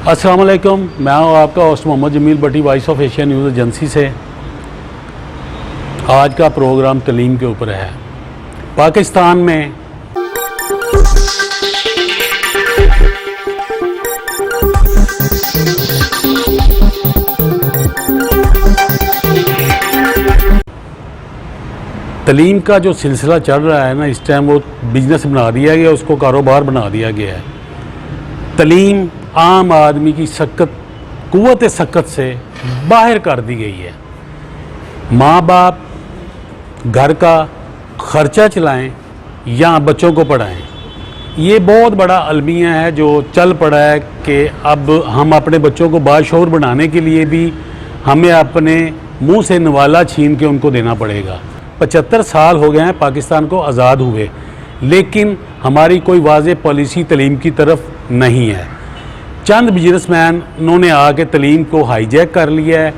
अस्सलाम वालेकुम, मैं हूँ आपका host Mohammad Jamil Bhatti, voice of Asia news agency से। आज का प्रोग्राम तलीम के ऊपर है। पाकिस्तान में तलीम का जो सिलसिला चल रहा है ना, इस टाइम वो बिजनेस बना दिया गया, उसको कारोबार बना दिया गया है। तलीम आम आदमी की कुव्वत सकत से बाहर कर दी गई है। माँ बाप घर का खर्चा चलाएं या बच्चों को पढ़ाएं, ये बहुत बड़ा अलमिया है जो चल पड़ा है कि अब हम अपने बच्चों को बाशऊर बनाने के लिए भी हमें अपने मुंह से नवाला छीन के उनको देना पड़ेगा। 75 साल हो गए हैं पाकिस्तान को आज़ाद हुए, लेकिन हमारी कोई वाज़ेह पॉलिसी तलीम की तरफ नहीं है। चंद बिजनेसमैन उन्होंने आके तलीम को हाईजैक कर लिया है,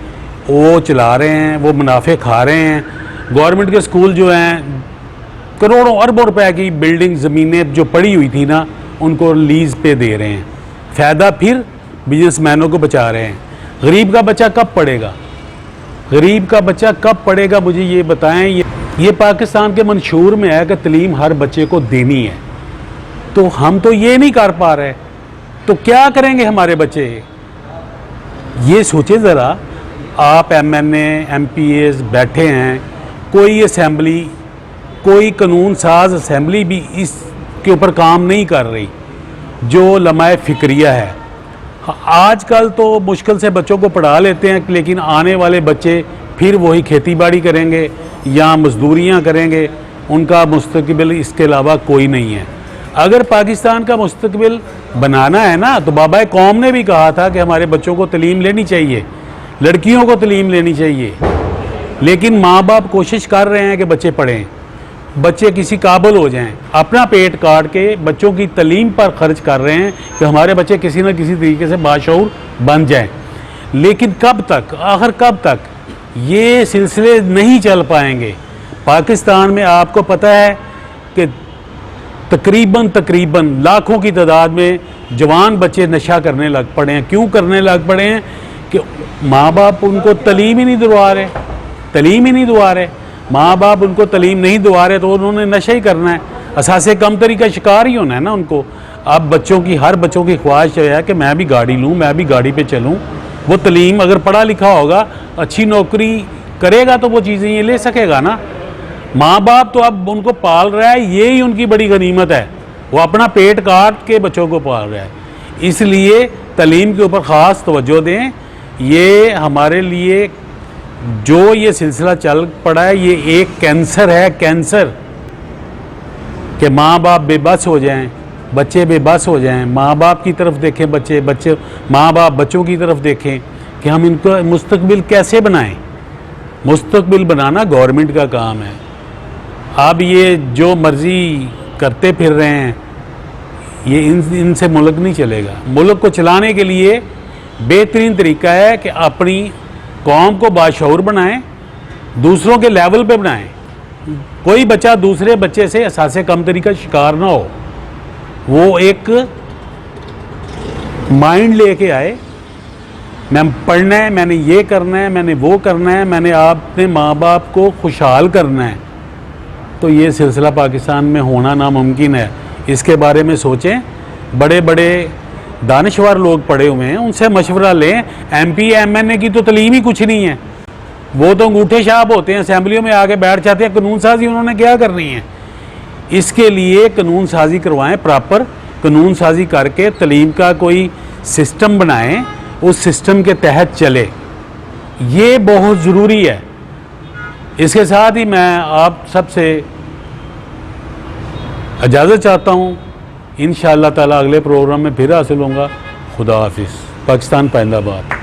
वो चला रहे हैं, वो मुनाफे खा रहे हैं। गवर्नमेंट के स्कूल जो हैं, करोड़ों अरबों रुपए की बिल्डिंग ज़मीनें जो पड़ी हुई थी ना, उनको लीज़ पे दे रहे हैं। फ़ायदा फिर बिजनेसमैनों को बचा रहे हैं। गरीब का बच्चा कब पढ़ेगा? गरीब का बच्चा कब पढ़ेगा, मुझे ये बताएं। ये पाकिस्तान के मंशूर में है कि तलीम हर बच्चे को देनी है, तो हम तो ये नहीं कर पा रहे, तो क्या करेंगे हमारे बच्चे? ये सोचे ज़रा। आप MNA MPAs बैठे हैं, कोई असेंबली, कोई कानून साज असेंबली भी इसके ऊपर काम नहीं कर रही जो लम्हाए फ़िक्रिया है। आजकल तो मुश्किल से बच्चों को पढ़ा लेते हैं, लेकिन आने वाले बच्चे फिर वही खेती बाड़ी करेंगे या मजदूरियां करेंगे। उनका मुस्तकबिल इसके अलावा कोई नहीं है। अगर पाकिस्तान का मुस्तकबिल बनाना है ना, तो बाबा कौम ने भी कहा था कि हमारे बच्चों को तलीम लेनी चाहिए, लड़कियों को तलीम लेनी चाहिए। लेकिन माँ बाप कोशिश कर रहे हैं कि बच्चे पढ़ें, बच्चे किसी काबिल हो जाएं, अपना पेट काट के बच्चों की तलीम पर खर्च कर रहे हैं कि हमारे बच्चे किसी न किसी तरीके से बाशऊर बन जाएं। लेकिन कब तक, आखिर कब तक ये सिलसिले नहीं चल पाएंगे? पाकिस्तान में आपको पता है कि तकरीबन लाखों की तादाद में जवान बच्चे नशा करने लग पड़े हैं। क्यों करने लग पड़े हैं? कि माँ बाप उनको तलीम ही नहीं दिलवा रहे। माँ बाप उनको तलीम नहीं दिलवा रहे, तो उन्होंने नशा ही करना है, असासे कमतरी का शिकार ही होना है ना उनको। अब हर बच्चों की ख्वाहिश है कि मैं भी गाड़ी लूँ, मैं भी गाड़ी पे चलूँ। वो तलीम, अगर पढ़ा लिखा होगा, अच्छी नौकरी करेगा, तो वो चीज़ें ये ले सकेगा ना। माँ बाप तो अब उनको पाल रहा है, ये ही उनकी बड़ी गनीमत है। वो अपना पेट काट के बच्चों को पाल रहा है। इसलिए तलीम के ऊपर ख़ास तवज्जो दें। ये हमारे लिए जो ये सिलसिला चल पड़ा है, ये एक कैंसर है, कैंसर, कि माँ बाप बेबस हो जाएं, बच्चे बेबस हो जाएं। माँ बाप की तरफ देखें बच्चे, माँ बाप बच्चों की तरफ देखें कि हम इनको मुस्तकबिल कैसे बनाएं। मुस्तकबिल बनाना गवर्नमेंट का काम है। अब ये जो मर्ज़ी करते फिर रहे हैं, ये इनसे मुल्क नहीं चलेगा। मुल्क को चलाने के लिए बेहतरीन तरीका है कि अपनी कौम को बाशऊर बनाएं, दूसरों के लेवल पे बनाएं। कोई बच्चा दूसरे बच्चे से असासे कमतरी का शिकार ना हो। वो एक माइंड लेके आए, मैं पढ़ना है, मैंने ये करना है, मैंने वो करना है, मैंने अपने माँ बाप को खुशहाल करना है। तो ये सिलसिला पाकिस्तान में होना नामुमकिन है। इसके बारे में सोचें। बड़े बड़े दानिशवर लोग पढ़े हुए हैं, उनसे मशवरा लें। MP MNA की तो तलीम ही कुछ नहीं है। वो तो अंगूठे छाप होते हैं, असेंबलियों में आके बैठ जाते हैं। कानून साजी उन्होंने क्या करनी है? इसके लिए कानून साजी करवाएं, प्रॉपर कानून साजी करके तलीम का कोई सिस्टम बनाएं, उस सिस्टम के तहत चले। ये बहुत ज़रूरी है। इसके साथ ही मैं आप सबसे इजाज़त चाहता हूँ। इंशाअल्लाह ताला अगले प्रोग्राम में फिर हासिल होऊंगा। खुदा हाफिज़। पाकिस्तान जिंदाबाद।